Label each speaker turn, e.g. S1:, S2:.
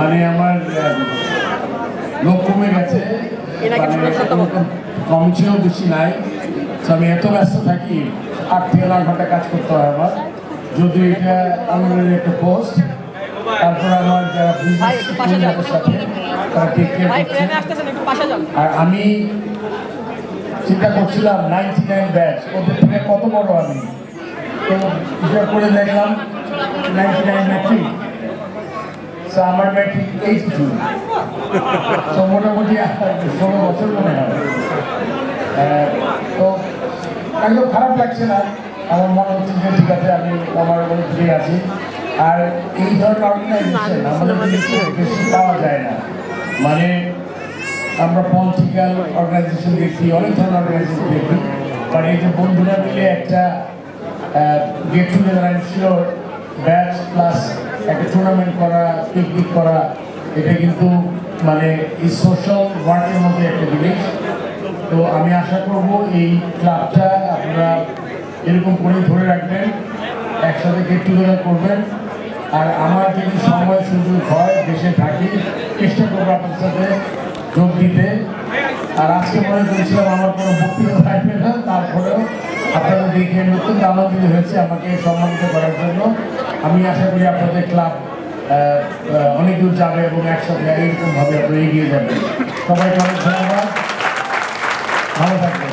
S1: মানে আমার লোক কমে গেছে, কমিশনও বেশি নাই। আমি এত ব্যস্ত থাকি, 8 থেকে 9 ঘন্টা কাজ করতে হয় আমার। যদি এটা আমাদের একটা পোস্ট, তারপর আমার যারা বিজনেসের সাথে তারা টেক কেয়ার করছে। আর আমি চিন্তা করছিলাম 99 ব্যাচ, ওদের থেকে কত বড় আমি। তো হিসাব করে দেখলাম 99 ম্যাট্রিক, আমার ম্যাট্রিক 82, তো মোটামুটি 16 বছর মনে হয়। তো একদম খারাপ লাগছে না, আমার মনে হচ্ছে যে ঠিক আছে, আমি আমার মনে ঠিক আছি। আর এই ধরনের অর্গানাইজেশন আমাদের বেশি পাওয়া যায় না। মানে আমরা পলিটিক্যাল অর্গানাইজেশন দেখি, অনেক ধরনের অর্গানাইজেশন দেখি, বাট এই যে বন্ধুরা মিলে একটা get together, I am sure batch plus একটা টুর্নামেন্ট করা, পিকনিক করা, এটা কিন্তু মানে এই সোশ্যাল ওয়ার্কের মধ্যে একটা জিনিস। তো আমি আশা করব এই ক্লাবটা আপনারা এরকম করে ধরে রাখবেন, একসাথে গেট টুগেদার করবেন। আর আমার যদি সময় সুযোগ হয়, দেশে থাকি, চেষ্টা করবো আপনার সাথে যোগ দিতে। আর আজকে মনে করেছিলাম আমার কোনো বক্তব্য থাকবে না, তারপরেও আপনারা দেখে নতুন আনন্দিত হয়েছে আমাকে সম্মানিত করার জন্য। আমি আশা করি আপনাদের ক্লাব অনেক দূর যাবে এবং একসাথে এইরকমভাবে আপনারা এগিয়ে যাবেন। সবাইকে অনেক ধন্যবাদ, ভালো থাকবেন।